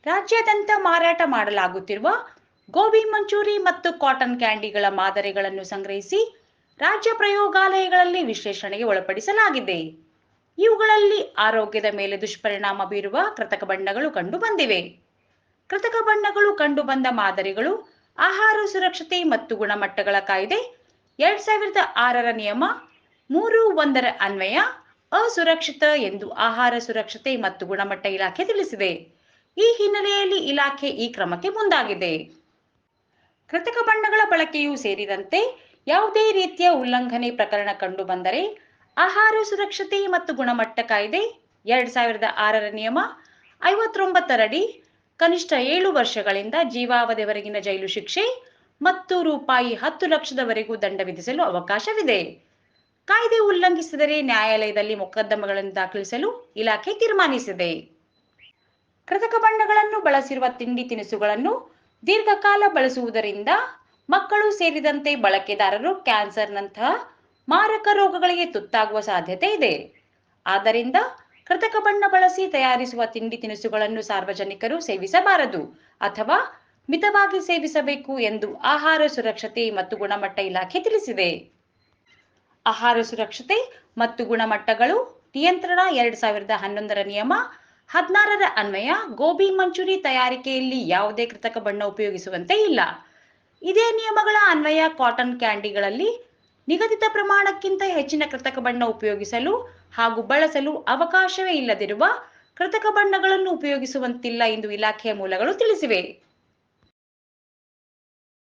ರಾಜ್ಯಾದ್ಯಂತ ಮಾರಾಟ ಮಾಡಲಾಗುತ್ತಿರುವ ಗೋಬಿ ಮಂಚೂರಿ ಮತ್ತು ಕಾಟನ್ ಕ್ಯಾಂಡಿಗಳ ಮಾದರಿಗಳನ್ನು ಸಂಗ್ರಹಿಸಿ ರಾಜ್ಯ ಪ್ರಯೋಗಾಲಯಗಳಲ್ಲಿ ವಿಶ್ಲೇಷಣೆಗೆ ಒಳಪಡಿಸಲಾಗಿದೆ. ಇವುಗಳಲ್ಲಿ ಆರೋಗ್ಯದ ಮೇಲೆ ದುಷ್ಪರಿಣಾಮ ಬೀರುವ ಕೃತಕ ಬಣ್ಣಗಳು ಕಂಡುಬಂದಿವೆ. ಕೃತಕ ಬಣ್ಣಗಳು ಕಂಡುಬಂದ ಮಾದರಿಗಳು ಆಹಾರ ಸುರಕ್ಷತೆ ಮತ್ತು ಗುಣಮಟ್ಟಗಳ ಕಾಯ್ದೆ 2006ರ ನಿಯಮ 3(1) ಅನ್ವಯ ಅಸುರಕ್ಷಿತ ಎಂದು ಆಹಾರ ಸುರಕ್ಷತೆ ಮತ್ತು ಗುಣಮಟ್ಟ ಇಲಾಖೆ ತಿಳಿಸಿದೆ. ಈ ಹಿನ್ನೆಲೆಯಲ್ಲಿ ಇಲಾಖೆ ಈ ಕ್ರಮಕ್ಕೆ ಮುಂದಾಗಿದೆ. ಕೃತಕ ಬಣ್ಣಗಳ ಬಳಕೆಯೂ ಸೇರಿದಂತೆ ಯಾವುದೇ ರೀತಿಯ ಉಲ್ಲಂಘನೆ ಪ್ರಕರಣ ಕಂಡುಬಂದರೆ ಆಹಾರ ಸುರಕ್ಷತೆ ಮತ್ತು ಗುಣಮಟ್ಟ ಕಾಯ್ದೆ 2006ರ ನಿಯಮ 59ರಡಿ ಕನಿಷ್ಠ 7 ವರ್ಷಗಳಿಂದ ಜೀವಾವಧಿವರೆಗಿನ ಜೈಲು ಶಿಕ್ಷೆ ಮತ್ತು ರೂಪಾಯಿ 10 ಲಕ್ಷದವರೆಗೂ ದಂಡ ವಿಧಿಸಲು ಅವಕಾಶವಿದೆ. ಕಾಯ್ದೆ ಉಲ್ಲಂಘಿಸಿದರೆ ನ್ಯಾಯಾಲಯದಲ್ಲಿ ಮೊಕದ್ದಮೆಗಳನ್ನು ದಾಖಲಿಸಲು ಇಲಾಖೆ ತೀರ್ಮಾನಿಸಿದೆ. ಕೃತಕ ಬಣ್ಣಗಳನ್ನು ಬಳಸಿರುವ ತಿಂಡಿ ತಿನಿಸುಗಳನ್ನು ದೀರ್ಘಕಾಲ ಬಳಸುವುದರಿಂದ ಮಕ್ಕಳು ಸೇರಿದಂತೆ ಬಳಕೆದಾರರು ಕ್ಯಾನ್ಸರ್ನಂತಹ ಮಾರಕ ರೋಗಗಳಿಗೆ ತುತ್ತಾಗುವ ಸಾಧ್ಯತೆ ಇದೆ. ಆದ್ದರಿಂದ ಕೃತಕ ಬಣ್ಣ ಬಳಸಿ ತಯಾರಿಸುವ ತಿಂಡಿ ತಿನಿಸುಗಳನ್ನು ಸಾರ್ವಜನಿಕರು ಸೇವಿಸಬಾರದು ಅಥವಾ ಮಿತವಾಗಿ ಸೇವಿಸಬೇಕು ಎಂದು ಆಹಾರ ಸುರಕ್ಷತೆ ಮತ್ತು ಗುಣಮಟ್ಟ ಇಲಾಖೆ ತಿಳಿಸಿದೆ. ಆಹಾರ ಸುರಕ್ಷತೆ ಮತ್ತು ಗುಣಮಟ್ಟಗಳು ನಿಯಂತ್ರಣ 2011ರ ನಿಯಮ 16ರ ಅನ್ವಯ ಗೋಬಿ ಮಂಚೂರಿ ತಯಾರಿಕೆಯಲ್ಲಿ ಯಾವುದೇ ಕೃತಕ ಬಣ್ಣ ಉಪಯೋಗಿಸುವಂತೆ ಇಲ್ಲ. ಇದೇ ನಿಯಮಗಳ ಅನ್ವಯ ಕಾಟನ್ ಕ್ಯಾಂಡಿಗಳಲ್ಲಿ ನಿಗದಿತ ಪ್ರಮಾಣಕ್ಕಿಂತ ಹೆಚ್ಚಿನ ಕೃತಕ ಬಣ್ಣ ಉಪಯೋಗಿಸಲು ಹಾಗೂ ಬಳಸಲು ಅವಕಾಶವೇ ಇಲ್ಲದಿರುವ ಕೃತಕ ಬಣ್ಣಗಳನ್ನು ಉಪಯೋಗಿಸುವಂತಿಲ್ಲ ಎಂದು ಇಲಾಖೆಯ ಮೂಲಗಳು ತಿಳಿಸಿವೆ.